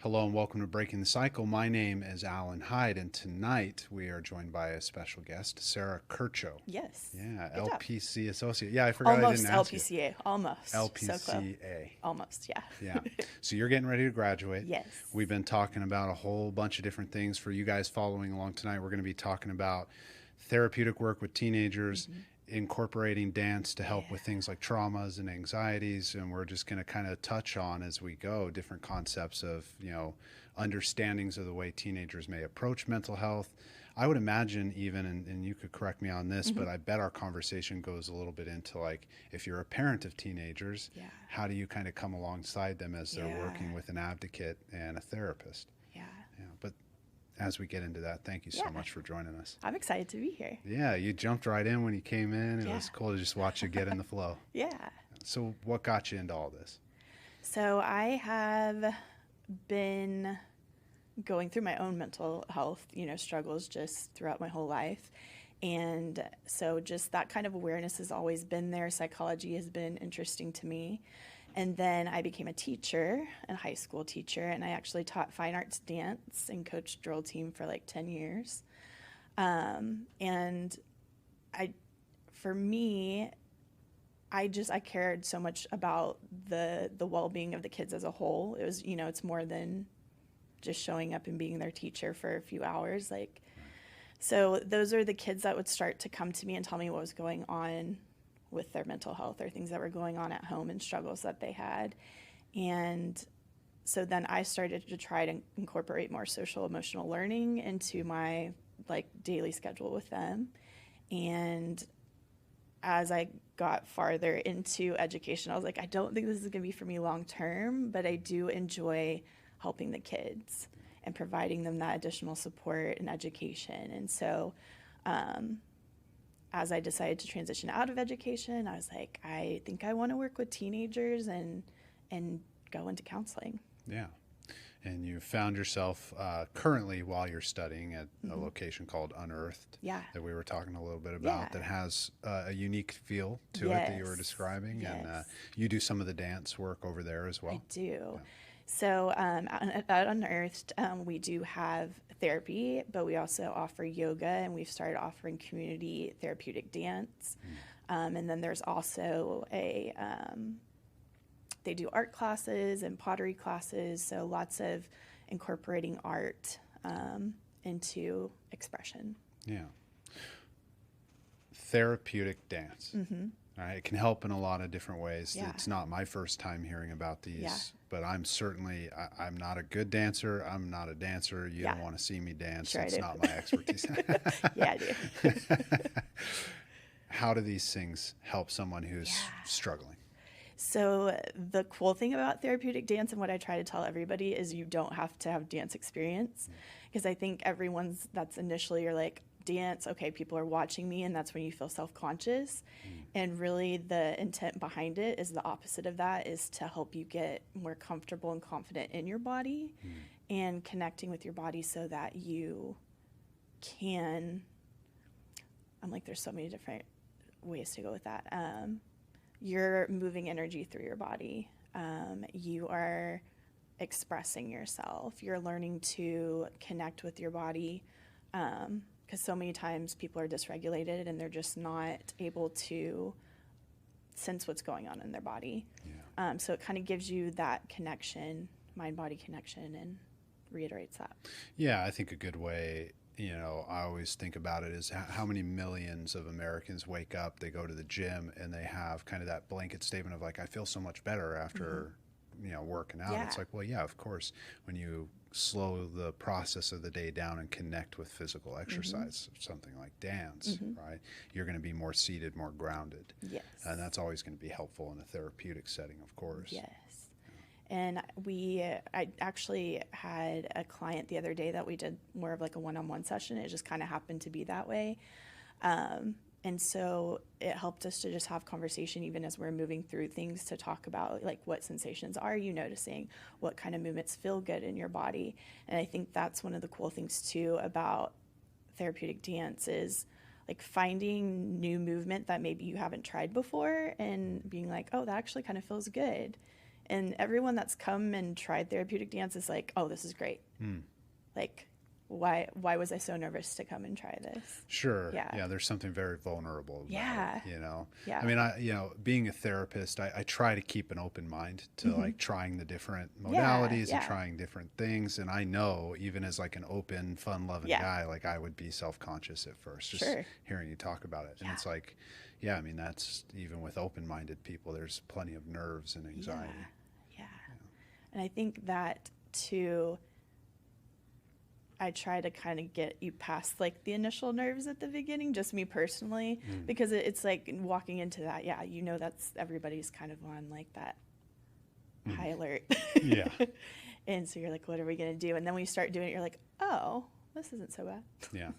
Hello and welcome to Breaking the Cycle. My name is Alan Hyde, and tonight we are joined by a special guest, Sara Kercho. Yes. Yeah, Good job. LPC associate. Yeah, I forgot I didn't Almost ask you. LPC-A. Almost. So close. LPC-A. Almost, yeah. Yeah. So you're getting ready to graduate. Yes. We've been talking about a whole bunch of different things. For you guys following along tonight, we're going to be talking about therapeutic work with teenagers, incorporating dance to help with Yeah. things like traumas and anxieties. And we're just going to kind of touch on as we go different concepts of, understandings of the way teenagers may approach mental health. I would imagine even, and you could correct me on this, but I bet our conversation goes a little bit into like, if you're a parent of teenagers, Yeah. how do you kind of come alongside them as they're Yeah. working with an advocate and a therapist? Yeah. Yeah, but as we get into that, thank you so Yeah. much for joining us. I'm excited to be here. Yeah, you jumped right in when you came in. It was Yeah. cool to just watch you get in the flow. Yeah. So what got you into all this? So I have been going through my own mental health, struggles just throughout my whole life. And so just that kind of awareness has always been there. Psychology has been interesting to me. And then I became a teacher, a high school teacher, and I actually taught fine arts dance and coached drill team for like 10 years. And I, for me, I cared so much about the well-being of the kids as a whole. It was, it's more than just showing up and being their teacher for a few hours. So those are the kids that would start to come to me and tell me what was going on with their mental health or things that were going on at home and struggles that they had. And so then I started to try to incorporate more social emotional learning into my daily schedule with them. And as I got farther into education, I was like, I don't think this is going to be for me long term, but I do enjoy helping the kids and providing them that additional support and education. And so as I decided to transition out of education, I was like, I think I want to work with teenagers and go into counseling. Yeah. And you found yourself currently while you're studying at a location called Unearthed Yeah. that we were talking a little bit about Yeah. that has a unique feel to it that you were Yes. describing. And Yes. you do some of the dance work over there as well. I do. So at Unearthed, we do have therapy, but we also offer yoga, and we've started offering community therapeutic dance. And then there's also they do art classes and pottery classes, so lots of incorporating art into expression. Yeah. Therapeutic dance. All right, it can help in a lot of different ways. Yeah. It's not my first time hearing about these, Yeah. but I'm not a good dancer. I'm not a dancer. You Yeah. don't want to see me dance. Sure I It's do. not my expertise. Yeah, I do. How do these things help someone who's Yeah. struggling? So the cool thing about therapeutic dance and what I try to tell everybody is you don't have to have dance experience, because I think that's initially you're like, dance, okay, people are watching me, and that's when you feel self-conscious. And really the intent behind it is the opposite of that, is to help you get more comfortable and confident in your body and connecting with your body so that you can, there's so many different ways to go with that. You're moving energy through your body. You are expressing yourself. You're learning to connect with your body, because so many times people are dysregulated and they're just not able to sense what's going on in their body. Yeah. So it kind of gives you that connection, mind-body connection, and reiterates that. Yeah, I think a good way, I always think about it is how many millions of Americans wake up, they go to the gym, and they have kind of that blanket statement of like, I feel so much better after, working out. Yeah. It's like, well, yeah, of course, when you slow the process of the day down and connect with physical exercise, something like dance, right? You're going to be more seated, more grounded. Yes. And that's always going to be helpful in a therapeutic setting, of course. Yes. And I actually had a client the other day that we did more of like a one-on-one session. It just kind of happened to be that way. And so it helped us to just have conversation even as we're moving through things, to talk about like, what sensations are you noticing? What kind of movements feel good in your body? And I think that's one of the cool things too about therapeutic dance is like finding new movement that maybe you haven't tried before and being like, oh, that actually kind of feels good. And everyone that's come and tried therapeutic dance is like, oh, this is great. Like, why was I so nervous to come and try this? Sure. Yeah. Yeah. There's something very vulnerable about Yeah. it, you know? Yeah. I mean, being a therapist, I try to keep an open mind to like trying the different Yeah, modalities and yeah. trying different things. And I know even as like an open, fun loving Yeah. guy, like I would be self-conscious at first, just Sure. hearing you talk about it. And Yeah. it's like, yeah, I mean, that's even with open-minded people, there's plenty of nerves and anxiety. Yeah. And I think that too, I try to kind of get you past like the initial nerves at the beginning, just me personally, because it's like walking into that. Yeah, you know, that's everybody's kind of on like that high alert. Yeah. And so you're like, what are we going to do? And then when you start doing it, you're like, oh, this isn't so bad. Yeah.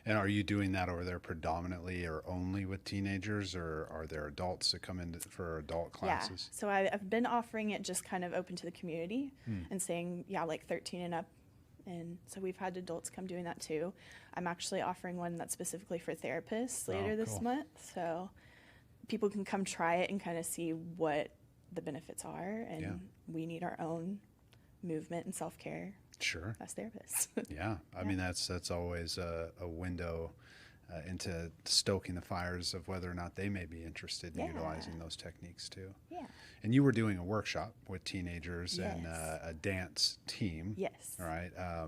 And are you doing that over there predominantly or only with teenagers, or are there adults that come in for adult classes? Yeah. So I've been offering it just kind of open to the community and saying, yeah, like 13 and up. And so we've had adults come doing that too. I'm actually offering one that's specifically for therapists later this cool. month. So people can come try it and kind of see what the benefits are. And we need our own movement and self-care Sure. as therapists. Yeah. I mean, that's always a window into stoking the fires of whether or not they may be interested in Yeah. utilizing those techniques too. Yeah. And you were doing a workshop with teenagers and Yes. a dance team. Yes. All right. I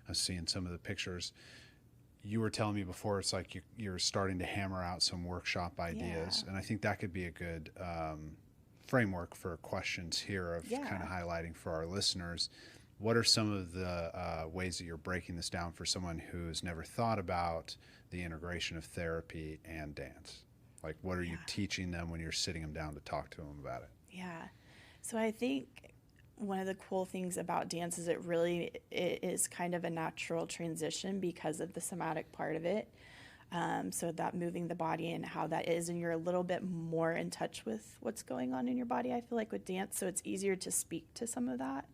was seeing some of the pictures. You were telling me before, it's like you're starting to hammer out some workshop ideas. Yeah. And I think that could be a good framework for questions here of Yeah. kind of highlighting for our listeners. What are some of the ways that you're breaking this down for someone who's never thought about the integration of therapy and dance? Like, what are you teaching them when you're sitting them down to talk to them about it? Yeah. So I think one of the cool things about dance is it is kind of a natural transition because of the somatic part of it. So that moving the body and how that is, and you're a little bit more in touch with what's going on in your body, I feel like, with dance. So it's easier to speak to some of that.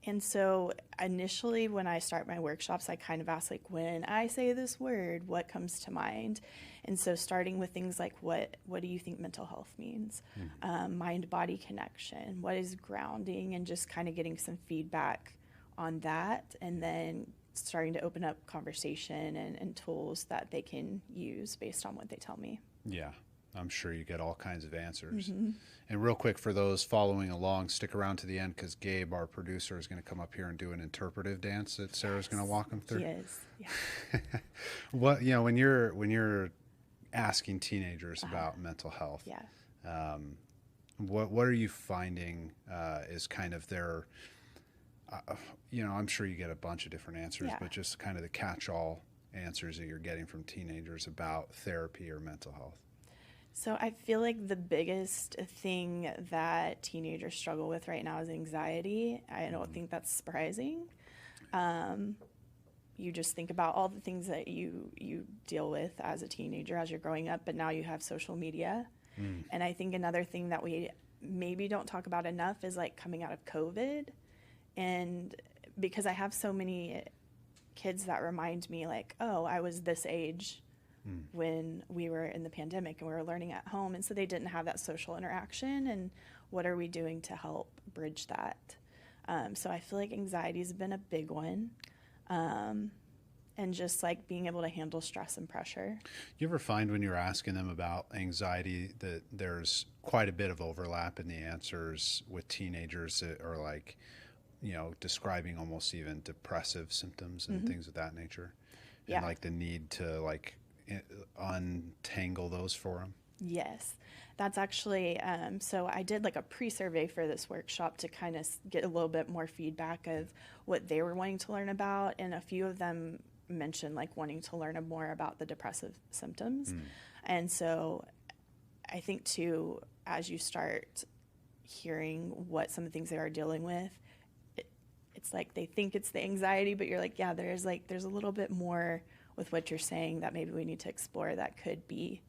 And so initially when I start my workshops, I kind of ask, like, when I say this word, what comes to mind? And so starting with things like, what do you think mental health means? Mind-body connection, what is grounding, and just kind of getting some feedback on that. And then starting to open up conversation and tools that they can use based on what they tell me. Yeah, I'm sure you get all kinds of answers. And real quick, for those following along, stick around to the end because Gabe, our producer, is going to come up here and do an interpretive dance that Sarah's going to walk them through. He is, yeah. What, when you're asking teenagers about mental health, Yeah. what are you finding is kind of their, I'm sure you get a bunch of different answers, Yeah. but just kind of the catch-all answers that you're getting from teenagers about therapy or mental health. So I feel like the biggest thing that teenagers struggle with right now is anxiety. I don't think that's surprising. You just think about all the things that you deal with as a teenager as you're growing up, but now you have social media. And I think another thing that we maybe don't talk about enough is like coming out of COVID. And because I have so many kids that remind me, like, oh, I was this age when we were in the pandemic and we were learning at home, and so they didn't have that social interaction, and what are we doing to help bridge that? So I feel like anxiety has been a big one, and just like being able to handle stress and pressure. You ever find when you're asking them about anxiety that there's quite a bit of overlap in the answers with teenagers that are like, describing almost even depressive symptoms and things of that nature, and like the need to like untangle those for them? Yes, that's actually, so I did like a pre-survey for this workshop to kind of get a little bit more feedback of what they were wanting to learn about, and a few of them mentioned like wanting to learn more about the depressive symptoms. And so I think too, as you start hearing what some of the things they are dealing with, it's like they think it's the anxiety, but you're like, yeah, there's a little bit more with what you're saying that maybe we need to explore that could be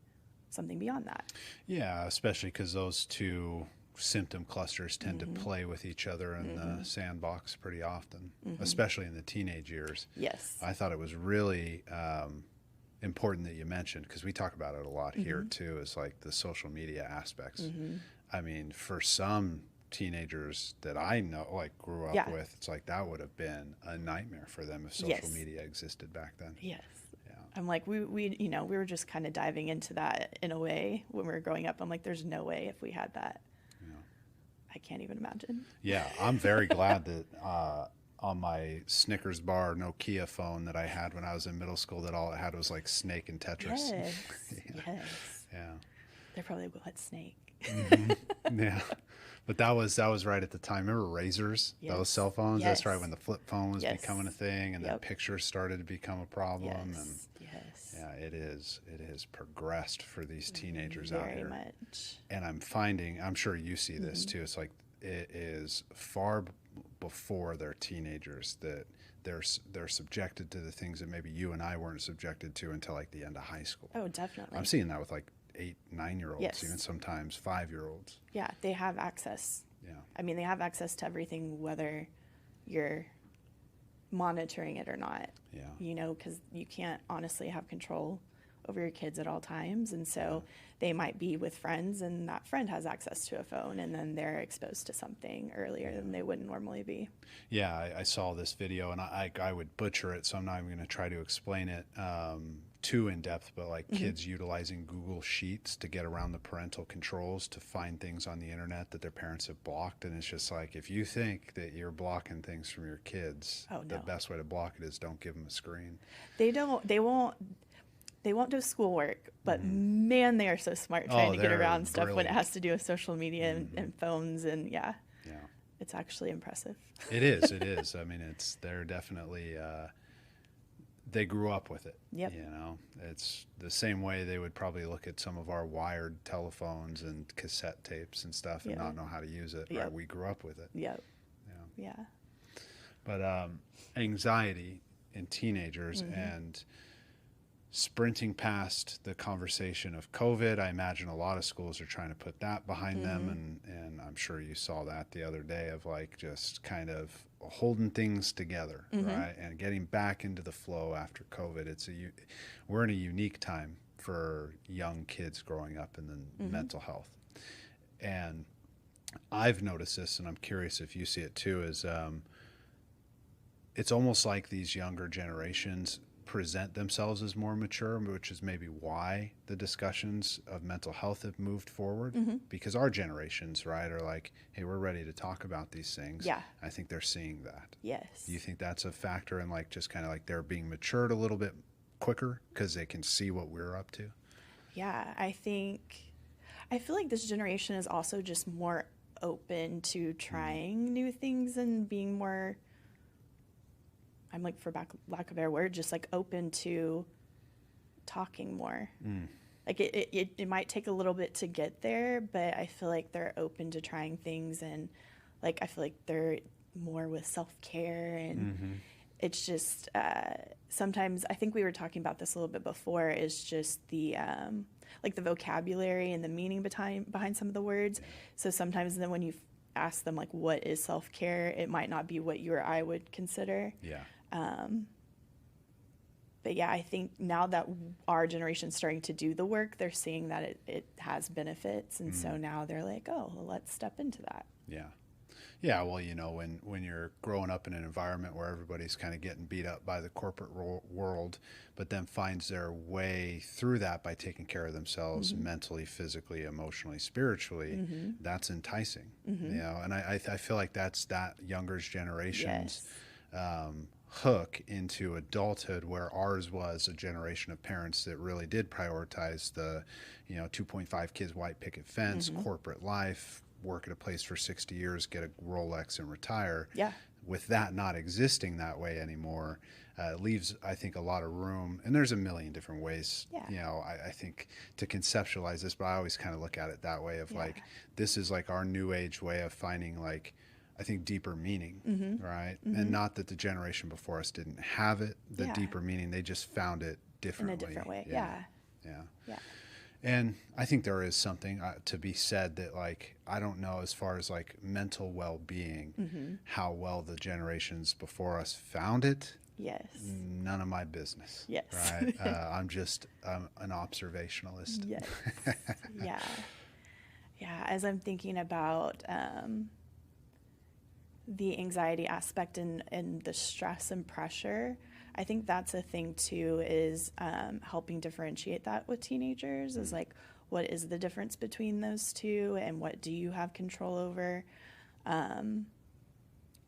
something beyond that. Yeah, especially because those two symptom clusters tend to play with each other in the sandbox pretty often, especially in the teenage years. Yes. I thought it was really important that you mentioned, because we talk about it a lot here too, is like the social media aspects. I mean, for some teenagers that I know, like grew up Yeah. with, it's like that would have been a nightmare for them if social Yes. media existed back then. Yes. Yeah. I'm like, we we were just kind of diving into that in a way when we were growing up. I'm like, there's no way if we had that. Yeah. I can't even imagine. Yeah, I'm very glad that on my Snickers bar Nokia phone that I had when I was in middle school, that all it had was like Snake and Tetris. Yes. Yeah. Yes. Yeah. They're probably what Snake. Yeah. But that was right at the time. Remember razors, Yes. those cell phones? That's right Yes. when the flip phone was Yes. becoming a thing, and then Yep. pictures started to become a problem. And Yes. Yes. yeah, it is progressed for these teenagers out Very here. much. And I'm finding, I'm sure you see this too. It's like it is far before they're teenagers that they're subjected to the things that maybe you and I weren't subjected to until like the end of high school. Oh, definitely. I'm seeing that with like 8, 9-year-olds, Yes. even sometimes 5-year-olds. Yeah, they have access. Yeah. I mean, they have access to everything, whether you're monitoring it or not. Yeah. You know, because you can't honestly have control over your kids at all times. And so they might be with friends, and that friend has access to a phone, and then they're exposed to something earlier than they wouldn't normally be. Yeah, I saw this video, and I would butcher it, so I'm not even going to try to explain it too in depth, but like kids utilizing Google Sheets to get around the parental controls to find things on the internet that their parents have blocked. And it's just like, if you think that you're blocking things from your kids, Oh, the no. best way to block it is don't give them a screen. They won't do schoolwork, but man, they are so smart trying to get they're around stuff when it brilliant. has to do with social media and phones. And yeah, Yeah. it's actually impressive. It is. I mean, they're definitely, they grew up with it. Yep. You know, it's the same way they would probably look at some of our wired telephones and cassette tapes and stuff and Yeah. not know how to use it. Yep. Right? We grew up with it. Yep. Yeah. Yeah. But anxiety in teenagers and sprinting past the conversation of COVID, I imagine a lot of schools are trying to put that behind them. And I'm sure you saw that the other day of like just kind of holding things together, right? And getting back into the flow after COVID. We're in a unique time for young kids growing up in the mental health. And I've noticed this, and I'm curious if you see it too, is it's almost like these younger generations present themselves as more mature, which is maybe why the discussions of mental health have moved forward, because our generations, right, are like, hey, we're ready to talk about these things. Yeah. I think they're seeing that. Yes. Do you think that's a factor in like just kind of like they're being matured a little bit quicker because they can see what we're up to? Yeah, I feel like this generation is also just more open to trying new things and being more, I'm like, for lack of a better word, just like open to talking more. Like it might take a little bit to get there, but I feel like they're open to trying things, and like I feel like they're more with self-care, and it's just sometimes, I think we were talking about this a little bit before, is just the like the vocabulary and the meaning behind some of the words. So sometimes then when you ask them like what is self-care, it might not be what you or I would consider. Yeah. But yeah, I think now that our generation's starting to do the work, they're seeing that it has benefits. And so now they're like, oh, well, let's step into that. Yeah. Yeah, well, you know, when you're growing up in an environment where everybody's kind of getting beat up by the corporate world, but then finds their way through that by taking care of themselves mentally, physically, emotionally, spiritually, that's enticing. You know, and I feel like that's that younger generation's hook into adulthood, where ours was a generation of parents that really did prioritize the, 2.5 kids, white picket fence, corporate life, work at a place for 60 years, get a Rolex and retire. Yeah. With that not existing that way anymore, it leaves, I think, a lot of room. And there's a million different ways, Yeah. I think, to conceptualize this, but I always kind of look at it that way of like, this is like our new age way of finding, like, I think, deeper meaning, right? And not that the generation before us didn't have it, the deeper meaning, they just found it differently. In a different way. Yeah. And I think there is something to be said that, like, I don't know, as far as like mental well-being, how well the generations before us found it. Yes. None of my business. Yes. Right. I'm an observationalist. Yes. Yeah. as I'm thinking about the anxiety aspect and the stress and pressure, I think that's a thing too, is helping differentiate that with teenagers, is like, what is the difference between those two and what do you have control over?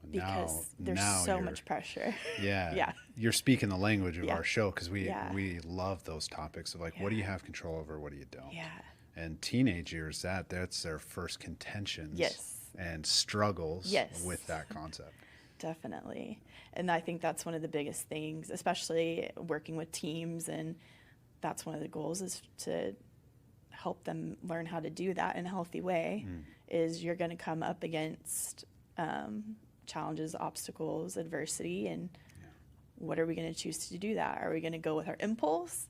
Because there's so much pressure. Yeah. Yeah. You're speaking the language of Yeah. our show, because we Yeah. we love those topics of like, what do you have control over, what do you don't? Yeah. And teenage years, that's their first contentions Yes. and struggles Yes. with that concept. Definitely. And I think that's one of the biggest things, especially working with teams. And that's one of the goals, is to help them learn how to do that in a healthy way. Is you're going to come up against challenges, obstacles, adversity, and what are we going to choose to do that? Are we going to go with our impulse,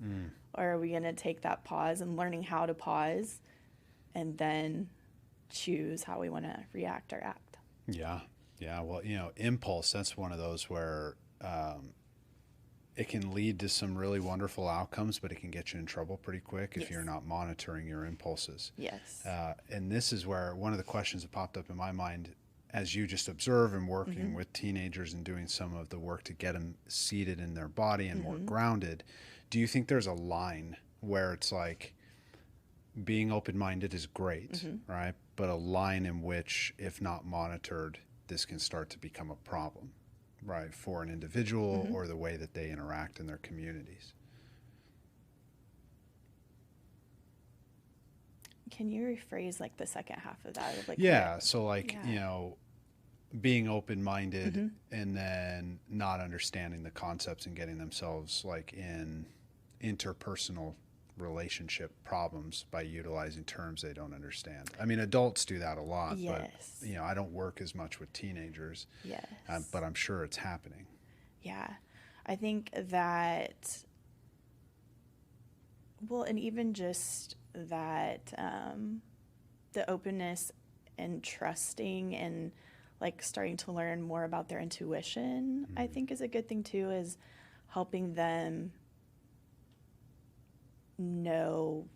or are we going to take that pause and learning how to pause and then choose how we want to react or act? Yeah. Yeah. Well, impulse, that's one of those where it can lead to some really wonderful outcomes, but it can get you in trouble pretty quick if you're not monitoring your impulses. Yes. And this is where one of the questions that popped up in my mind, as you just observe and working with teenagers and doing some of the work to get them seated in their body and more grounded, do you think there's a line where it's like, being open-minded is great, right? But a line in which, if not monitored, this can start to become a problem, right, for an individual or the way that they interact in their communities? Can you rephrase like the second half of that? Of like, So like, being open-minded and then not understanding the concepts and getting themselves like in interpersonal relationship problems by utilizing terms they don't understand. I mean, adults do that a lot, but I don't work as much with teenagers, but I'm sure it's happening. Yeah. I think that, well, and even just that, the openness and trusting and like starting to learn more about their intuition, I think is a good thing too, is helping them know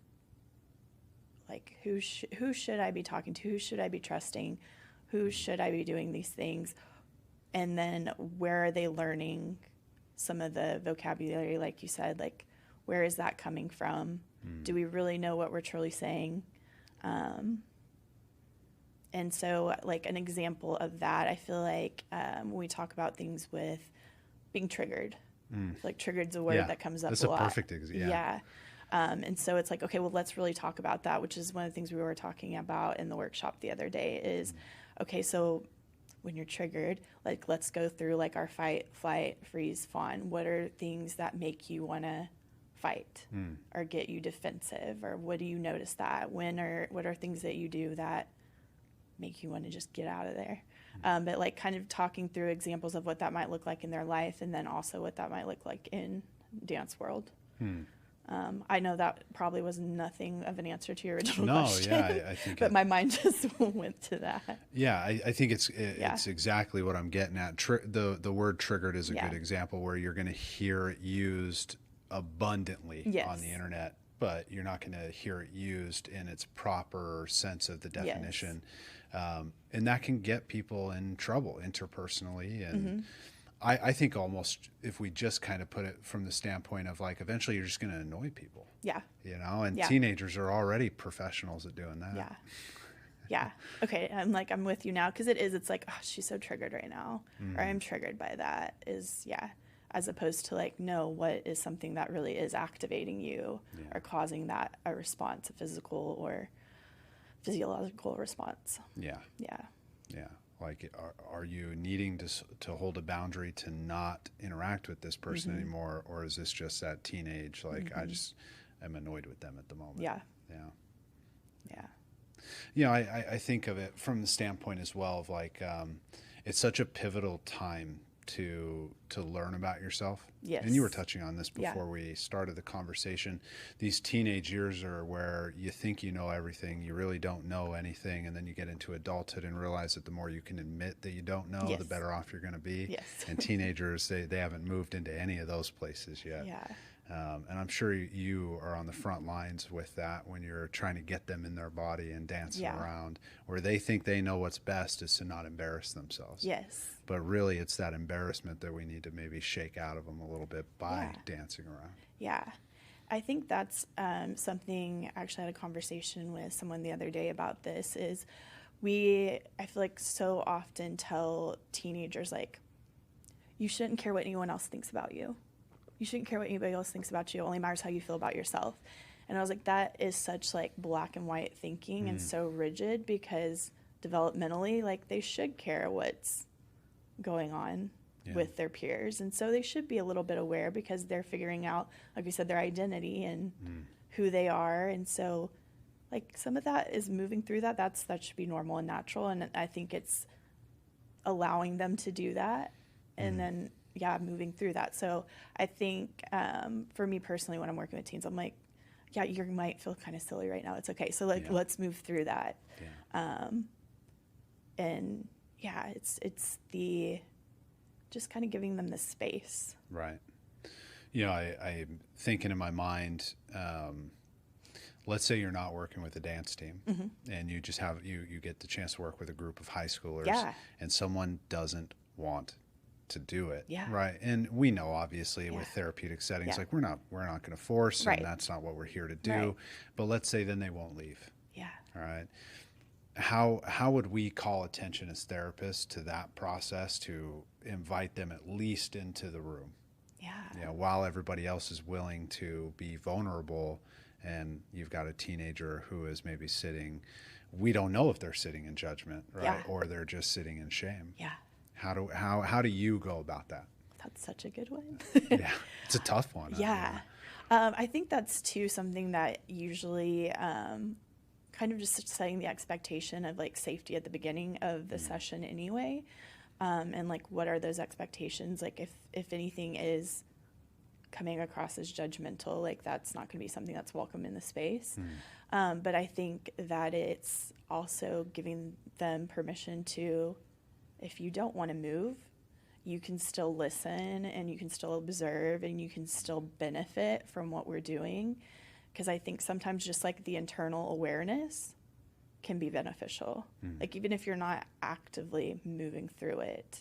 like who should I be talking to, who should I be trusting, who should I be doing these things, and then where are they learning some of the vocabulary, like you said, like where is that coming from? Do we really know what we're truly saying? And so like an example of that, I feel like when we talk about things with being triggered, like triggered's a word that comes up that's a lot. That's a perfect example. And so it's like, okay, well, let's really talk about that, which is one of the things we were talking about in the workshop the other day is, okay, so when you're triggered, like, let's go through like our fight, flight, freeze, fawn. What are things that make you want to fight or get you defensive? Or what do you notice that? What are things that you do that make you want to just get out of there? But like kind of talking through examples of what that might look like in their life, and then also what that might look like in dance world. I know that probably was nothing of an answer to your original question. I think but my mind just went to that. Yeah, I think it's exactly what I'm getting at. The word triggered is a good example where you're going to hear it used abundantly on the internet, but you're not going to hear it used in its proper sense of the definition. And that can get people in trouble interpersonally. And I think almost if we just kind of put it from the standpoint of like, eventually you're just going to annoy people. Yeah. And teenagers are already professionals at doing that. Yeah. Yeah. Okay. I'm with you now. It's like, oh, she's so triggered right now. Or I'm triggered by that as opposed to like, no, what is something that really is activating you or causing that a response, a physical or physiological response. Yeah. Like, are you needing to hold a boundary to not interact with this person anymore? Or is this just that teenage, like, I just am annoyed with them at the moment? Yeah. I think of it from the standpoint as well of like, it's such a pivotal time to learn about yourself. Yes. And you were touching on this before we started the conversation. These teenage years are where you think you know everything, you really don't know anything, and then you get into adulthood and realize that the more you can admit that you don't know, the better off you're going to be. Yes. And teenagers, they haven't moved into any of those places yet. Yeah. And I'm sure you are on the front lines with that when you're trying to get them in their body and dancing Yeah. around, where they think they know what's best is to not embarrass themselves. Yes. But really, it's that embarrassment that we need to maybe shake out of them a little bit by Yeah. dancing around. Yeah. I think that's something, actually I had a conversation with someone the other day about this, is I feel like so often tell teenagers, like, you shouldn't care what anyone else thinks about you. You shouldn't care what anybody else thinks about you. It only matters how you feel about yourself. And I was like, that is such like black and white thinking and so rigid, because developmentally, like, they should care what's going on with their peers. And so they should be a little bit aware, because they're figuring out, like you said, their identity and who they are. And so like some of that is moving through that. That should be normal and natural. And I think it's allowing them to do that. And then, moving through that. So I think for me personally, when I'm working with teens, I'm like, yeah, you might feel kind of silly right now. It's okay. So like, let's move through that. And it's the just kind of giving them the space. Right. I'm thinking in my mind, let's say you're not working with a dance team and you just you get the chance to work with a group of high schoolers and someone doesn't want to do it. Right. And we know, obviously, with therapeutic settings, like we're not going to force, and that's not what we're here to do. But let's say then they won't leave. All right. How would we call attention as therapists to that process to invite them at least into the room? While everybody else is willing to be vulnerable, and you've got a teenager who is maybe sitting, we don't know if they're sitting in judgment, right? Or they're just sitting in shame. How do you go about that? That's such a good one. It's a tough one. I think that's too something that usually kind of just setting the expectation of like safety at the beginning of the session anyway. And like, what are those expectations? Like if anything is coming across as judgmental, like that's not going to be something that's welcome in the space. But I think that it's also giving them permission to, if you don't want to move, you can still listen and you can still observe and you can still benefit from what we're doing. Because I think sometimes just like the internal awareness can be beneficial. Like even if you're not actively moving through it.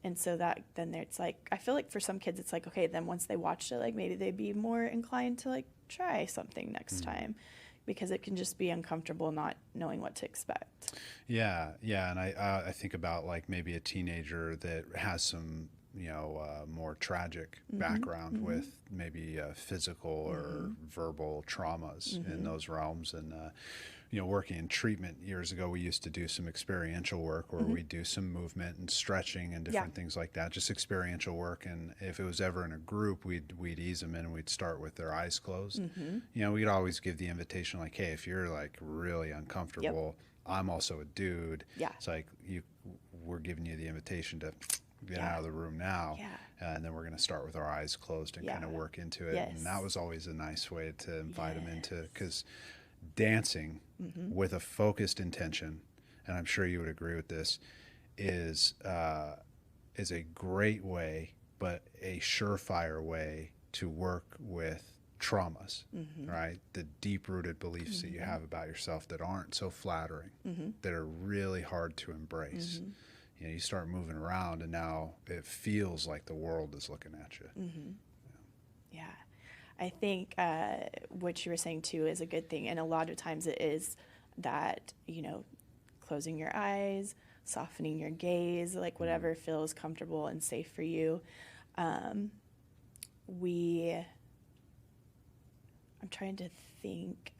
And so that then it's like, I feel like for some kids it's like, okay, then once they watched it, like maybe they'd be more inclined to like try something next time. Because it can just be uncomfortable not knowing what to expect. And I think about like maybe a teenager that has some more tragic background with maybe physical or verbal traumas in those realms. And working in treatment years ago, we used to do some experiential work where we'd do some movement and stretching and different things like that, just experiential work. And if it was ever in a group, we'd ease them in and we'd start with their eyes closed. We'd always give the invitation like, hey, if you're like really uncomfortable, I'm also a dude. It's like we're giving you the invitation to get out of the room now. And then we're going to start with our eyes closed and kind of work into it. And that was always a nice way to invite them into, because dancing with a focused intention, and I'm sure you would agree with this, is a great way, but a surefire way to work with traumas, right? The deep-rooted beliefs that you have about yourself that aren't so flattering, that are really hard to embrace. You start moving around and now it feels like the world is looking at you. I think what you were saying too is a good thing. And a lot of times it is that, closing your eyes, softening your gaze, like whatever feels comfortable and safe for you. I'm trying to think.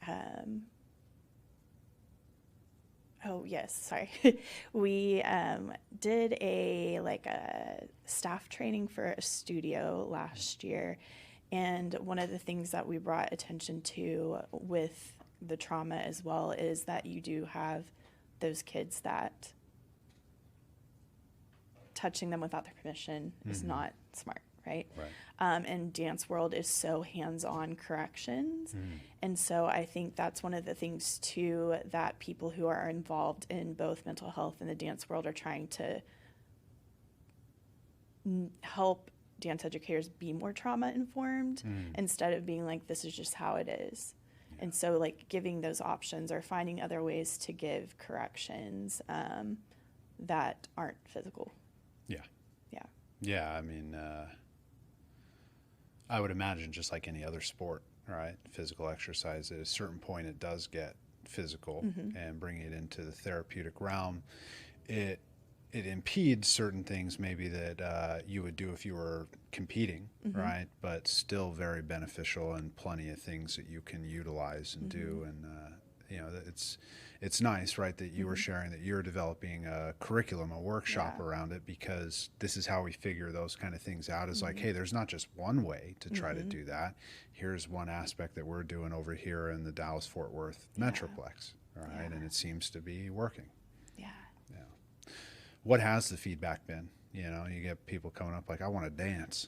Oh yes, sorry. We did a staff training for a studio last year, and one of the things that we brought attention to with the trauma as well is that you do have those kids that touching them without their permission is not smart, right? And dance world is so hands-on corrections. And so I think that's one of the things too that people who are involved in both mental health and the dance world are trying to help dance educators be more trauma informed instead of being like, this is just how it is. Yeah. And so like giving those options or finding other ways to give corrections that aren't physical. Yeah. Yeah. Yeah. I mean, I would imagine just like any other sport, right? Physical exercise, at a certain point, it does get physical, and bringing it into the therapeutic realm, it impedes certain things maybe that you would do if you were competing, right? But still very beneficial, and plenty of things that you can utilize and do. And you know, it's nice, right, that you were sharing that you're developing a curriculum, a workshop around it, because this is how we figure those kind of things out. Is like, hey, there's not just one way to try to do that. Here's one aspect that we're doing over here in the Dallas-Fort Worth Metroplex, right? And it seems to be working. Yeah. What has the feedback been? You know, you get people coming up like, I want to dance.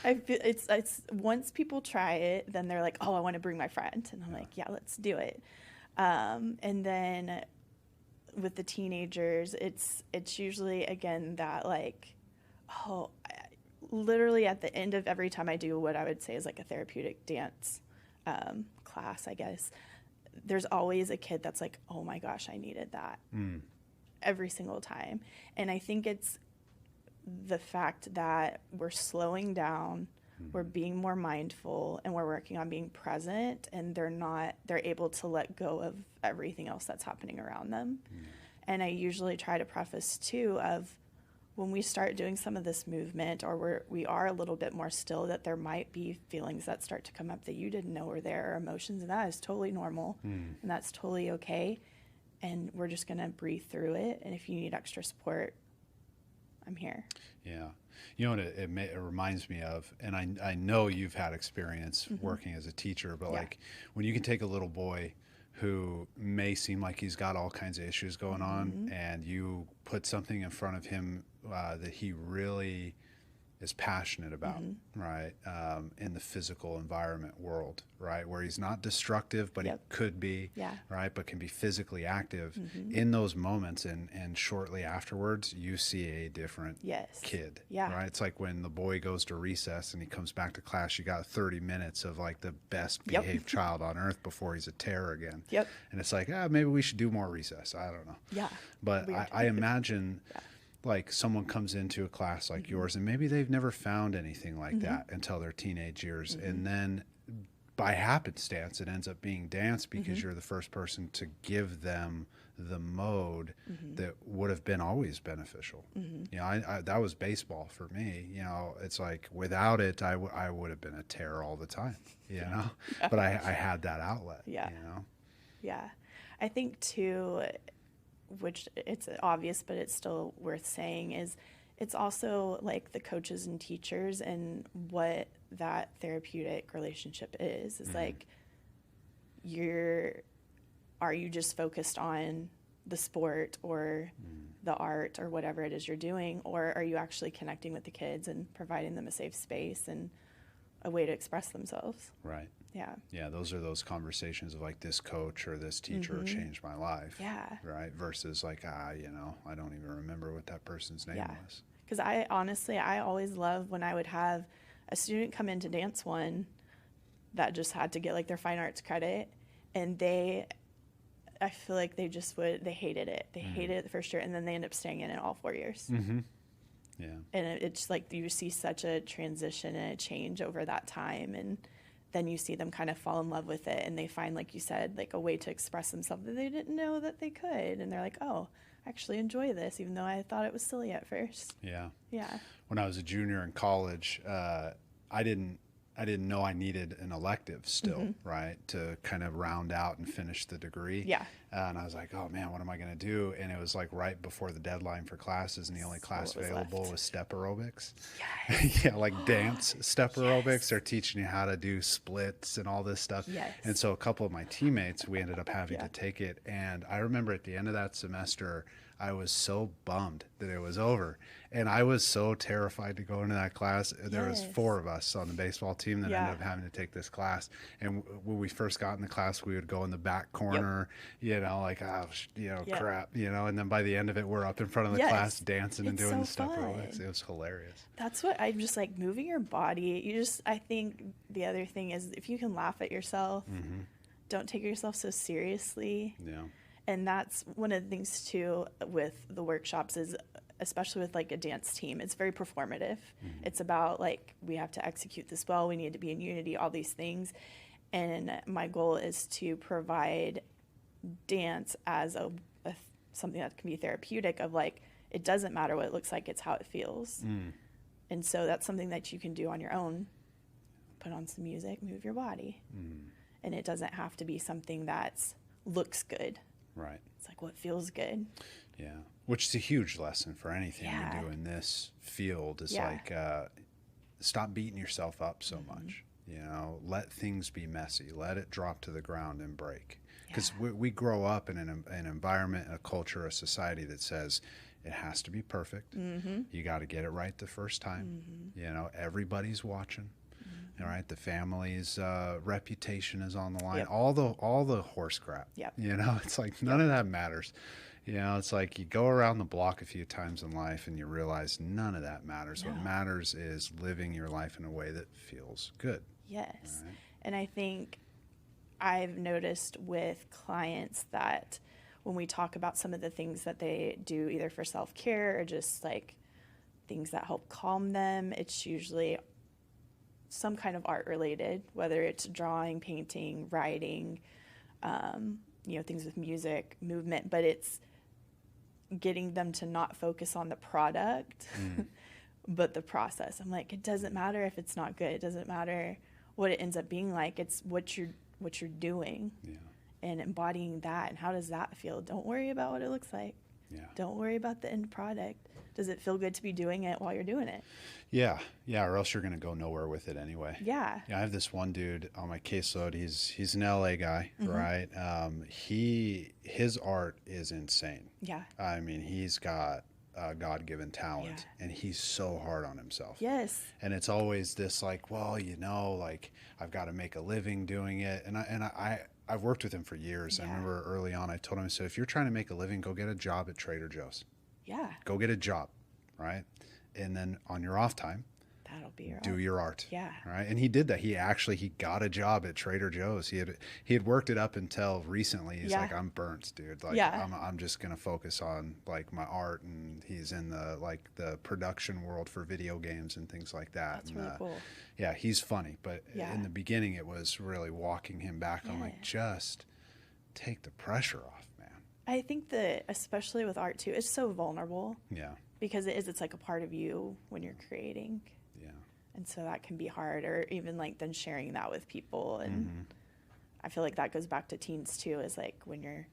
I feel it's once people try it, then they're like, oh, I want to bring my friend. And I'm like, yeah, let's do it. And then with the teenagers, it's usually, again, that like, literally at the end of every time I do what I would say is like a therapeutic dance class, I guess, there's always a kid that's like, oh my gosh, I needed that. Every single time. And I think it's the fact that we're slowing down, we're being more mindful, and we're working on being present, and they're able to let go of everything else that's happening around them. And I usually try to preface too of when we start doing some of this movement, or we are a little bit more still, that there might be feelings that start to come up that you didn't know were there, or emotions, and that is totally normal, and that's totally okay. And we're just going to breathe through it. And if you need extra support, I'm here. Yeah. You know what it reminds me of, and I know you've had experience working as a teacher, but like when you can take a little boy who may seem like he's got all kinds of issues going on, and you put something in front of him that he really is passionate about, right? In the physical environment world, right? Where he's not destructive, but he could be, right? But can be physically active in those moments. And shortly afterwards, you see a different kid, right? It's like when the boy goes to recess and he comes back to class, you got 30 minutes of like the best behaved child on earth before he's a terror again. And it's like, maybe we should do more recess. I don't know. But I imagine like someone comes into a class like yours, and maybe they've never found anything like that until their teenage years. And then by happenstance, it ends up being dance because you're the first person to give them the mode that would have been always beneficial. You know, I that was baseball for me. You know, it's like without it, I would have been a terror all the time, you know, but I had that outlet, you know? I think too, which it's obvious, but it's still worth saying, is it's also like the coaches and teachers and what that therapeutic relationship is like, are you just focused on the sport or the art or whatever it is you're doing, or are you actually connecting with the kids and providing them a safe space and a way to express themselves? Right. Yeah, those are those conversations of like, this coach or this teacher changed my life. Right. Versus like, you know, I don't even remember what that person's name was. Because I always love when I would have a student come into Dance One that just had to get like their fine arts credit, and I feel like they hated it. They hated it the first year, and then they end up staying in it all 4 years. Yeah. And it's like you see such a transition and a change over that time, and then you see them kind of fall in love with it, and they find, like you said, like a way to express themselves that they didn't know that they could, and they're like, oh, I actually enjoy this, even though I thought it was silly at first. Yeah. When I was a junior in college, I didn't know I needed an elective still, right, to kind of round out and finish the degree. And I was like, oh man, what am I going to do? And it was like right before the deadline for classes, and the only class available was step aerobics. Like dance step aerobics. They're teaching you how to do splits and all this stuff. And so a couple of my teammates, we ended up having to take it. And I remember at the end of that semester, I was so bummed that it was over. And I was so terrified to go into that class. There was Yes. 4 of us on the baseball team that Yeah. ended up having to take this class. And when we first got in the class, we would go in the back Yep. corner, like, Yep. crap, and then by the end of it, we're up in front of the class Yes. dancing and It's doing so the step fun. aerobics. It was hilarious. That's what I'm just like, moving your body. I think the other thing is if you can laugh at yourself, don't take yourself so seriously. Yeah. And that's one of the things too with the workshops is, especially with like a dance team, it's very performative. It's about like, we have to execute this well, we need to be in unity, all these things. And my goal is to provide dance as something that can be therapeutic, of like, it doesn't matter what it looks like, it's how it feels. And so that's something that you can do on your own. Put on some music, move your body. And it doesn't have to be something that looks good. Right. It's like what feels good. Yeah. Which is a huge lesson for anything Yeah. we do in this field. Is Yeah. like, stop beating yourself up so much. Let things be messy. Let it drop to the ground and break. Because Yeah. we grow up in an environment, a culture, a society that says it has to be perfect. You got to get it right the first time. Everybody's watching. All right, the family's reputation is on the line. Yep. All the horse crap. Yep. It's like none of that matters. It's like you go around the block a few times in life and you realize none of that matters. No. What matters is living your life in a way that feels good. Yes. Right. And I think I've noticed with clients that when we talk about some of the things that they do either for self-care or just like things that help calm them, it's usually some kind of art related, whether it's drawing, painting, writing, things with music, movement, but it's getting them to not focus on the product, but the process. I'm like, it doesn't matter if it's not good. It doesn't matter what it ends up being like. It's what you're doing and embodying that. And how does that feel? Don't worry about what it looks like. Yeah. Don't worry about the end product. Does it feel good to be doing it while you're doing it? Yeah, or else you're going to go nowhere with it anyway. Yeah. I have this one dude on my caseload. He's an LA guy, right? His art is insane. Yeah. I mean, he's got a God-given talent, and he's so hard on himself. Yes. And it's always this like, well, like I've got to make a living doing it. And I've worked with him for years. Yeah. I remember early on, I told him, so if you're trying to make a living, go get a job at Trader Joe's. Yeah. Go get a job, right? And then on your off time, That'll be your do art. your art. Yeah. Right. And he did that. He got a job at Trader Joe's. He had worked it up until recently. He's like, I'm burnt, dude. Like, I'm just going to focus on like my art. And he's in the production world for video games and things like that. That's and, really cool. Yeah. He's funny. But Yeah. in the beginning, it was really walking him back. I'm like, just take the pressure off, man. I think that especially with art too, it's so vulnerable Yeah. because it's like a part of you when you're creating. Yeah. And so that can be hard, or even like then sharing that with people. And I feel like that goes back to teens too, is like when you're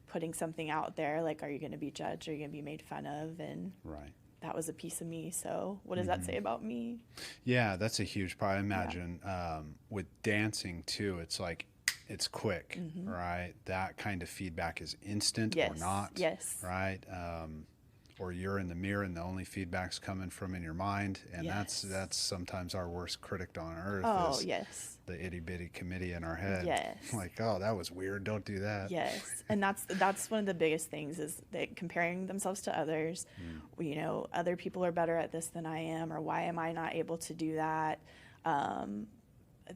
putting something out there, like, are you going to be judged? Are you going to be made fun of? And Right. that was a piece of me. So what does that say about me? Yeah, that's a huge part. I imagine with dancing too, it's like it's quick, right? That kind of feedback is instant or not, Yes. right? Or you're in the mirror and the only feedback's coming from in your mind, and that's sometimes our worst critic on earth. Oh, is yes. the itty bitty committee in our head. Yes. Like, oh, that was weird. Don't do that. Yes. And that's one of the biggest things, is that comparing themselves to others. Other people are better at this than I am, or why am I not able to do that?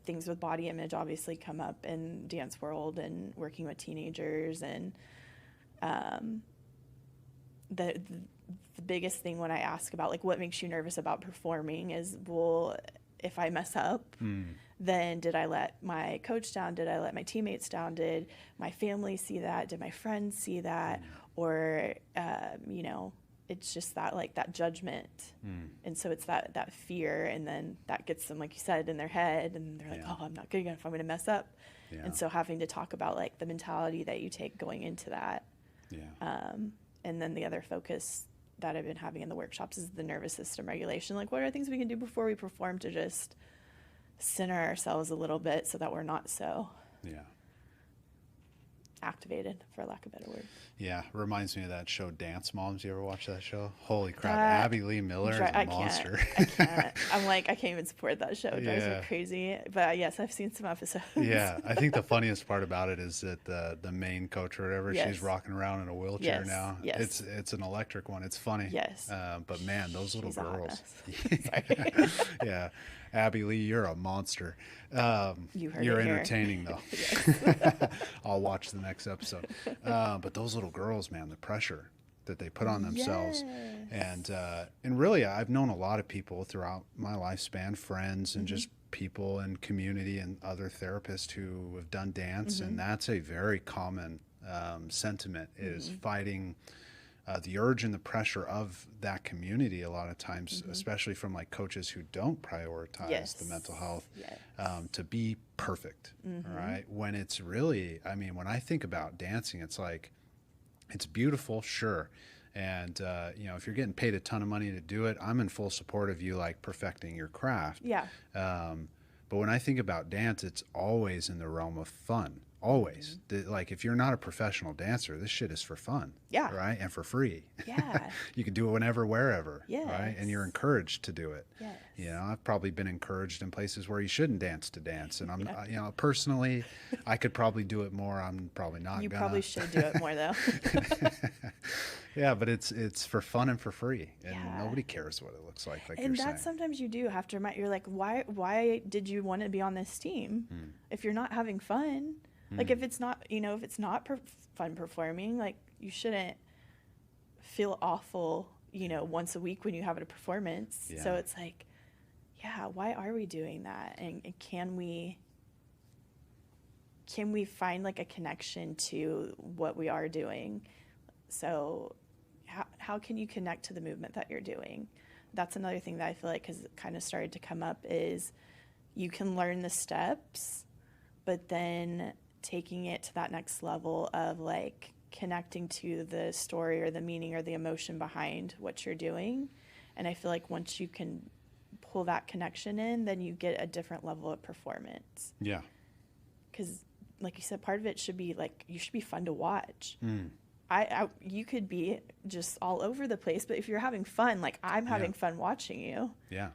Things with body image obviously come up in dance world and working with teenagers. And the biggest thing when I ask about like what makes you nervous about performing is, well, if I mess up, then did I let my coach down? Did I let my teammates down? Did my family see that? Did my friends see that? Or, it's just that like that judgment. And so it's that fear, and then that gets them, like you said, in their head, and they're like, oh, I'm not good enough, I'm going to mess up. Yeah. And so having to talk about like the mentality that you take going into that. Yeah. And then the other focus that I've been having in the workshops is the nervous system regulation. Like, what are things we can do before we perform to just center ourselves a little bit so that we're not so Yeah. activated, for lack of a better word. Yeah, reminds me of that show Dance Moms. You ever watch that show? Holy crap, That Abby Lee Miller is a monster. I can't. I'm like, I can't even support that show. It drives me Yeah. crazy. But yes, I've seen some episodes. Yeah, I think the funniest part about it is that the main coach or whatever, Yes. she's rocking around in a wheelchair Yes, now. yes. It's an electric one. It's funny. Yes. But man, those little She's a hot girls. mess. Sorry. Yeah, Abby Lee, you're a monster. You heard You're it here. entertaining though. Yes. I'll watch the next episode. But those little girls, man, the pressure that they put on themselves, Yes. and really, I've known a lot of people throughout my lifespan, friends, and just people in community and other therapists who have done dance, and that's a very common sentiment is fighting the urge and the pressure of that community a lot of times, especially from like coaches who don't prioritize Yes. the mental health, Yes. to be perfect, right? When it's really, I mean, when I think about dancing, it's like, it's beautiful, sure. And, you know, if you're getting paid a ton of money to do it, I'm in full support of you like perfecting your craft. Yeah. But when I think about dance, it's always in the realm of fun. Always. Like, if you're not a professional dancer, this shit is for fun. Yeah. Right? And for free. Yeah. You can do it whenever, wherever. Right? And you're Yes. encouraged to do it. Yes. You know, I've probably been encouraged in places where you shouldn't dance to dance. And I'm, you know, personally, I could probably do it more. I'm probably not You gonna. probably should do it more though. Yeah, but it's for fun and for free. And Yeah. nobody cares what it looks like And you're that's saying. sometimes you do have to remind, you're like, why did you want to be on this team if you're not having fun? Like if it's not, you know, if it's not fun performing, like you shouldn't feel awful, you know, once a week when you have a performance. Yeah. So it's like, yeah, why are we doing that? And can we find like a connection to what we are doing? So how can you connect to the movement that you're doing? That's another thing that I feel like has kind of started to come up is you can learn the steps, but then taking it to that next level of like connecting to the story or the meaning or the emotion behind what you're doing. And I feel like once you can pull that connection in, then you get a different level of performance. Yeah. Because like you said, part of it should be like, you should be fun to watch. You could be just all over the place, but if you're having fun, like I'm having fun watching you. Yeah.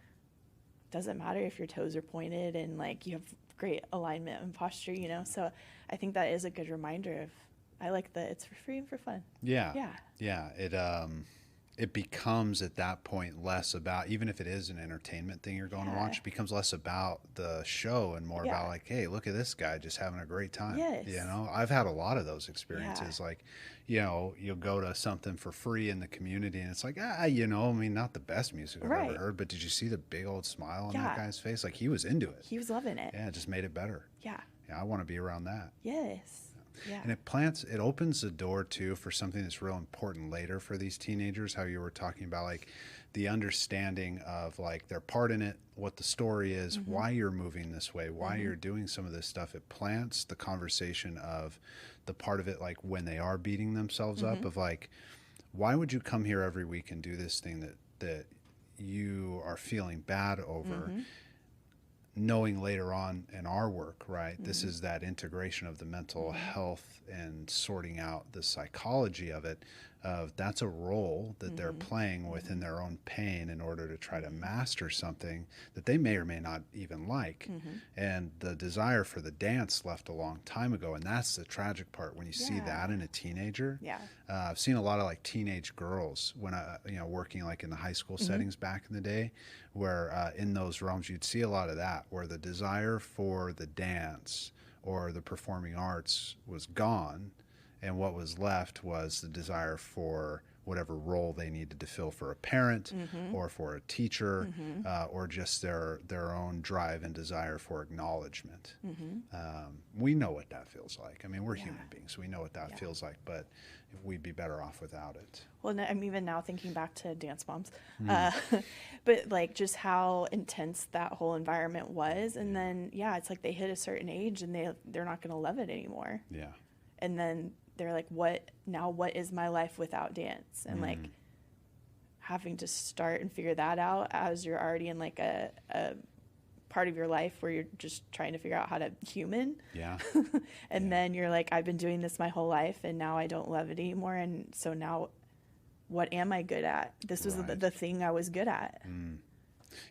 Doesn't matter if your toes are pointed and like you have great alignment and posture, you know? So I think that is a good reminder of, I like that it's for free and for fun. Yeah. Yeah. Yeah. It becomes at that point less about, even if it is an entertainment thing you're going to watch, it becomes less about the show and more about like, hey, look at this guy just having a great time. Yes. You know, I've had a lot of those experiences. Like, you know, you'll go to something for free in the community and it's like, you know, I mean, not the best music I've ever heard, but did you see the big old smile on that guy's face? Like he was into it. He was loving it. Yeah, it just made it better. Yeah. Yeah, I want to be around that. Yes. Yeah. And it opens the door too for something that's real important later for these teenagers, how you were talking about like the understanding of like their part in it, what the story is, why you're moving this way, why you're doing some of this stuff. It plants the conversation of the part of it, like when they are beating themselves up of like, why would you come here every week and do this thing that you are feeling bad over? Knowing later on in our work, right, this is that integration of the mental health and sorting out the psychology of it, that's a role that they're playing within their own pain in order to try to master something that they may or may not even like. And the desire for the dance left a long time ago, and that's the tragic part when you see that in a teenager. Yeah. I've seen a lot of like teenage girls when working like in the high school settings back in the day, where in those realms you'd see a lot of that, where the desire for the dance or the performing arts was gone, and what was left was the desire for whatever role they needed to fill for a parent or for a teacher, or just their own drive and desire for acknowledgement. We know what that feels like. I mean, we're human beings. We know what that feels like, but we'd be better off without it. Well, I'm even now thinking back to Dance Moms, but like just how intense that whole environment was. And then, it's like they hit a certain age and they're not going to love it anymore. Yeah. And then they're like, what is my life without dance? And like having to start and figure that out as you're already in like a part of your life where you're just trying to figure out how to human. Yeah. And Yeah. then you're like, I've been doing this my whole life and now I don't love it anymore. And so now what am I good at? This was Right. the thing I was good at.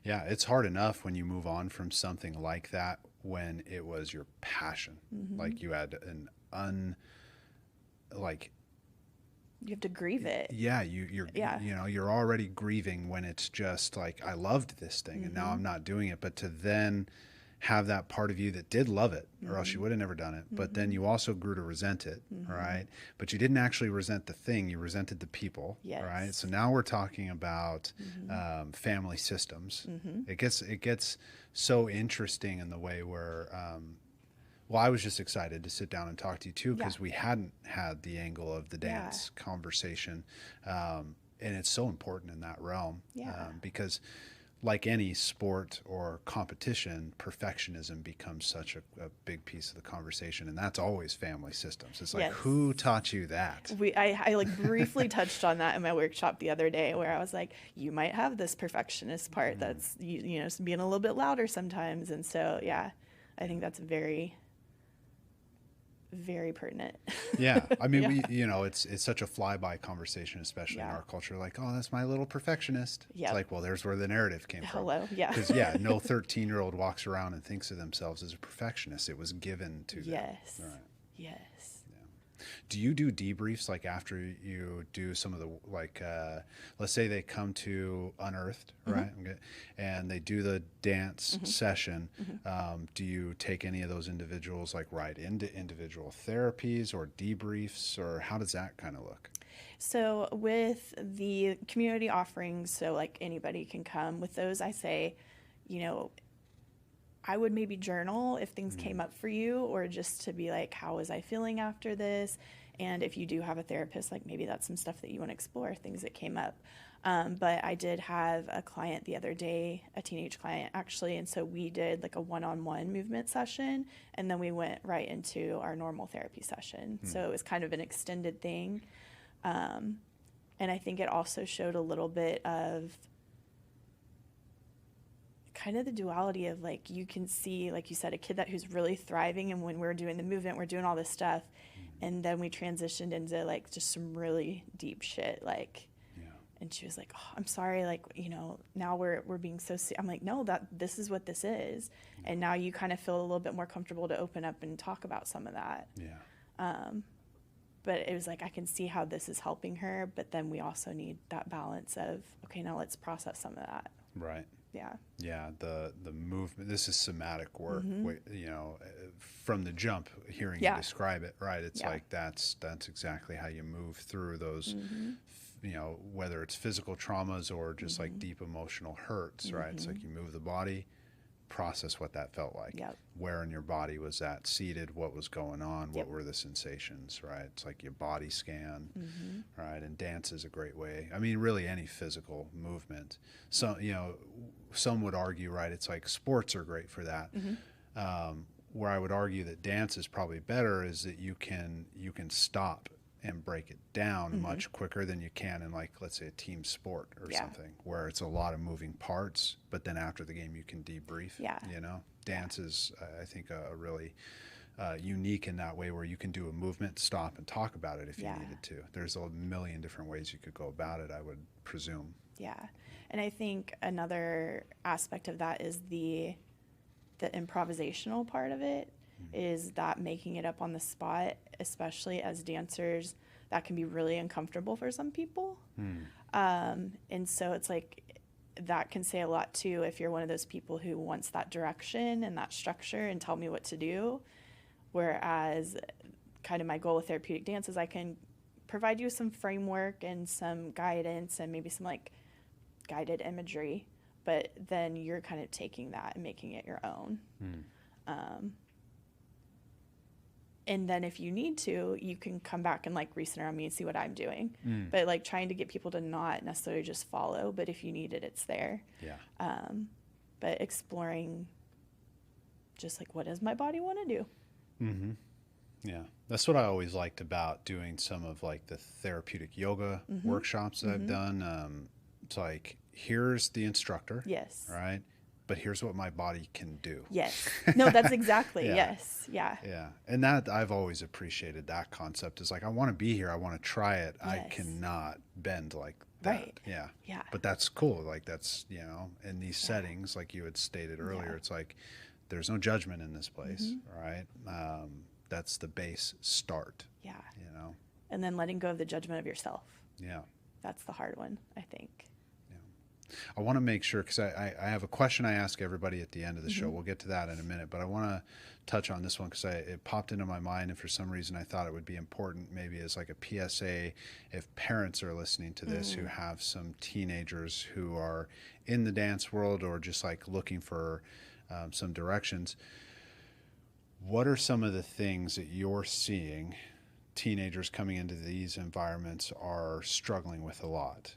Yeah, it's hard enough when you move on from something like that when it was your passion. Like you had an like You have to grieve it. yeah, you're Yeah. you know, you're already grieving when it's just like I loved this thing and now I'm not doing it, but to then have that part of you that did love it or else you would have never done it, but then you also grew to resent it, right? But you didn't actually resent the thing, you resented the people, Yes. right? So now we're talking about family systems. It gets so interesting in the way where well, I was just excited to sit down and talk to you too, because Yeah. we hadn't had the angle of the Yeah. dance conversation. And it's so important in that realm, Yeah. because like any sport or competition, perfectionism becomes such a big piece of the conversation. And that's always family systems. It's like, Yes. who taught you that? I like briefly touched on that in my workshop the other day where I was like, you might have this perfectionist part that's, you know, being a little bit louder sometimes. And so, yeah, I think that's very, very pertinent. Yeah. I mean, Yeah. you know, it's such a flyby conversation, especially in Yeah. our culture. Like, oh, that's my little perfectionist. Yep. It's like, well, there's where the narrative came from. Hello. Yeah. Because, yeah, no 13-year-old walks around and thinks of themselves as a perfectionist. It was given to them. Yes. Right. Yes. Do you do debriefs like after you do some of the, like, let's say they come to Unearthed, right? Okay. And they do the dance session. Do you take any of those individuals like right into individual therapies or debriefs, or how does that kind of look? So with the community offerings, so like anybody can come with those, I say, you know, I would maybe journal if things came up for you, or just to be like, how was I feeling after this? And if you do have a therapist, like maybe that's some stuff that you want to explore, things that came up. But I did have a client the other day, a teenage client actually, and so we did like a one-on-one movement session, and then we went right into our normal therapy session. So it was kind of an extended thing. And I think it also showed a little bit of kind of the duality of like, you can see, like you said, a kid who's really thriving, and when we're doing the movement, we're doing all this stuff, and then we transitioned into like just some really deep shit, like, and she was like, oh, I'm sorry, like, you know, now we're being so I'm like, no, this is what this is. And now you kind of feel a little bit more comfortable to open up and talk about some of that. But it was like, I can see how this is helping her, but then we also need that balance of, okay, now let's process some of that. Right. Yeah. Yeah, the movement. This is somatic work. You know, from the jump, hearing you describe it, right? It's like that's exactly how you move through those. You know, whether it's physical traumas or just like deep emotional hurts, right? It's like you move the body, process what that felt like. Where in your body was that seated? What was going on? What were the sensations, right? It's like your body scan, right? And dance is a great way. I mean, really any physical movement. So, you know, some would argue, right, it's like sports are great for that. Where I would argue that dance is probably better is that you can stop and break it down much quicker than you can in, like, let's say a team sport or something where it's a lot of moving parts, but then after the game you can debrief. You know, dance is, I think, a really unique in that way, where you can do a movement, stop, and talk about it if you needed to. There's a million different ways you could go about it, I would presume. And I think another aspect of that is the improvisational part of it, is that making it up on the spot, especially as dancers, that can be really uncomfortable for some people. And so it's like, that can say a lot too if you're one of those people who wants that direction and that structure and tell me what to do. Whereas kind of my goal with therapeutic dance is I can provide you some framework and some guidance and maybe some like guided imagery, but then you're kind of taking that and making it your own. And then if you need to, you can come back and like recenter on me and see what I'm doing. But like trying to get people to not necessarily just follow, but if you need it, it's there. But exploring just like, what does my body want to do? Yeah, that's what I always liked about doing some of like the therapeutic yoga workshops that I've done. It's like, here's the instructor. Right? but here's what my body can do. Yes. No, that's exactly. Yeah. Yes. Yeah. Yeah. And that I've always appreciated that concept is like, I want to be here. I want to try it. I Yes. cannot bend like that. Right. Yeah. Yeah. But that's cool. Like that's, you know, in these settings, like you had stated earlier, it's like, there's no judgment in this place. Right. That's the base start. Yeah. You know? And then letting go of the judgment of yourself. Yeah. That's the hard one, I think. I want to make sure, because I have a question I ask everybody at the end of the show. We'll get to that in a minute, but I want to touch on this one because it popped into my mind, and for some reason I thought it would be important, maybe as like a PSA, if parents are listening to this who have some teenagers who are in the dance world or just like looking for some directions. What are some of the things that you're seeing teenagers coming into these environments are struggling with a lot?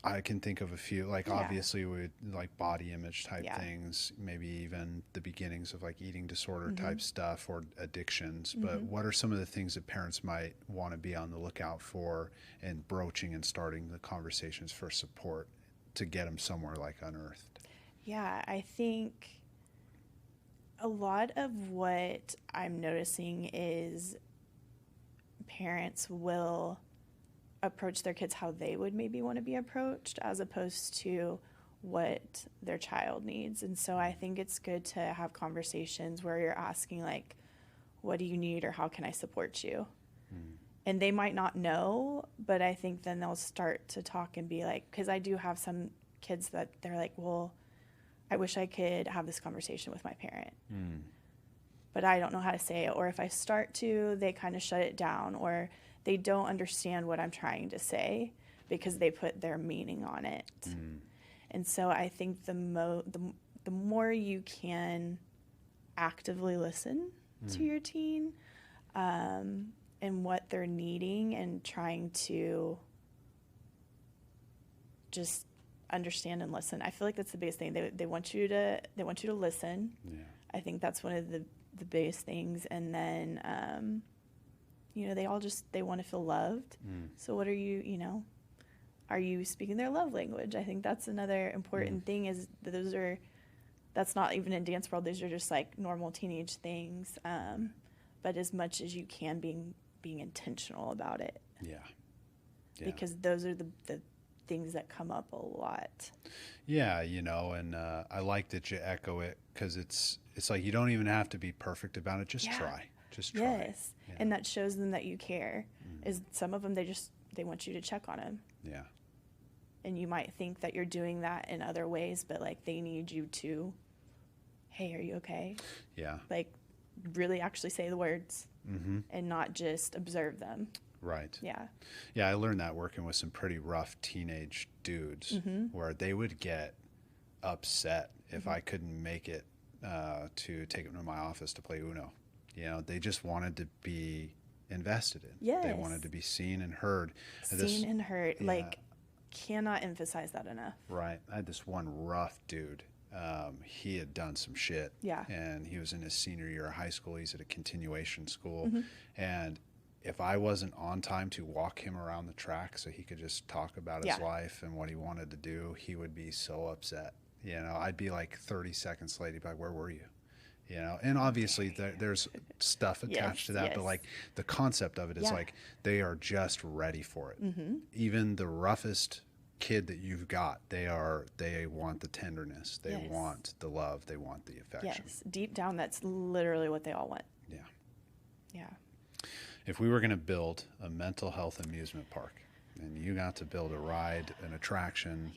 I can think of a few, like obviously with like body image type things, maybe even the beginnings of like eating disorder type stuff or addictions. But what are some of the things that parents might want to be on the lookout for and broaching and starting the conversations for support to get them somewhere like unearthed? Yeah, I think a lot of what I'm noticing is parents will approach their kids how they would maybe want to be approached as opposed to what their child needs. And so I think it's good to have conversations where you're asking like, what do you need or how can I support you? And they might not know, but I think then they'll start to talk and be like, because I do have some kids that they're like, well, I wish I could have this conversation with my parent, but I don't know how to say it. Or if I start to, they kind of shut it down, or they don't understand what I'm trying to say because they put their meaning on it. And so I think the more you can actively listen to your teen and what they're needing and trying to just understand and listen. I feel like that's the biggest thing. They want you to listen. Yeah. I think that's one of the biggest things. And then you know, they want to feel loved. So what are you are you speaking their love language? I think that's another important thing is that that's not even in dance world. Those are just like normal teenage things. But as much as you can being intentional about it. Yeah. Because those are the things that come up a lot. Yeah, and I like that you echo it because it's like you don't even have to be perfect about it. Just try. Just try. Yes. Yeah. And that shows them that you care. Is some of them they want you to check on them. Yeah. And you might think that you're doing that in other ways, but like they need you to, hey, are you okay? Yeah. Like really actually say the words and not just observe them. Right. Yeah. Yeah, I learned that working with some pretty rough teenage dudes where they would get upset if I couldn't make it to take them to my office to play Uno. They just wanted to be invested in. Yes. They wanted to be seen and heard. And heard. Yeah. Like, cannot emphasize that enough. Right. I had this one rough dude. He had done some shit. Yeah. And he was in his senior year of high school. He's at a continuation school. And if I wasn't on time to walk him around the track so he could just talk about his life and what he wanted to do, he would be so upset. I'd be like 30 seconds late. He'd be like, where were you? And obviously there's stuff attached to that, but like the concept of it is like they are just ready for it. Even the roughest kid that you've got, they want the tenderness, they want the love, they want the affection. Yes, deep down, that's literally what they all want. Yeah. Yeah. If we were going to build a mental health amusement park and you got to build a ride, an attraction,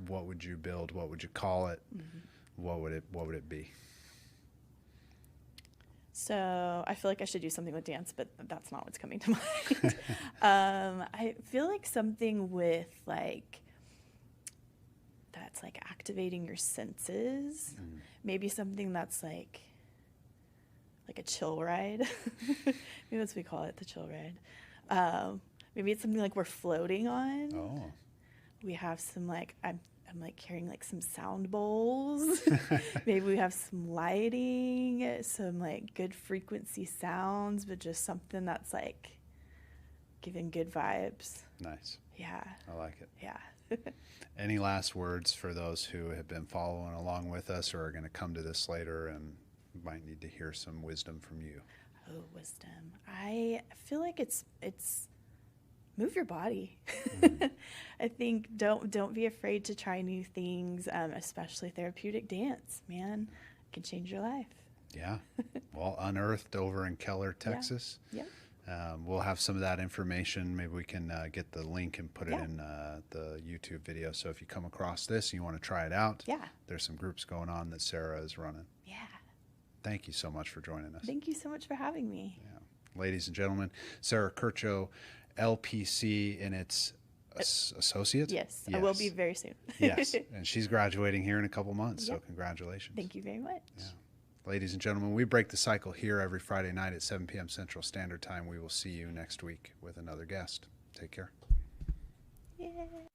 what would you build? What would you call it? What would it be? So I feel like I should do something with dance, but that's not what's coming to mind. I feel like something with that's like activating your senses. Maybe something that's like a chill ride. Maybe that's what we call it, the chill ride. Maybe it's something like we're floating on. Oh. We have some I'm carrying some sound bowls. Maybe we have some lighting, some good frequency sounds, but just something that's giving good vibes. Nice. Yeah. I like it. Yeah. Any last words for those who have been following along with us or are going to come to this later and might need to hear some wisdom from you? Oh, wisdom. I feel like it's move your body. I think don't be afraid to try new things, especially therapeutic dance. Man, it can change your life. Yeah. Well, Unearthed over in Keller, Texas. Yeah. We'll have some of that information. Maybe we can get the link and put it Yeah. in the YouTube video. So if you come across this and you want to try it out, Yeah. there's some groups going on that Sara is running. Yeah. Thank you so much for joining us. Thank you so much for having me. Yeah. Ladies and gentlemen, Sara Kercho, LPC-A associate? Yes, I will be very soon. Yes, and she's graduating here in a couple months, so Yep. congratulations. Thank you very much. Yeah. Ladies and gentlemen, we break the cycle here every Friday night at 7 p.m. Central Standard Time. We will see you next week with another guest. Take care. Yeah.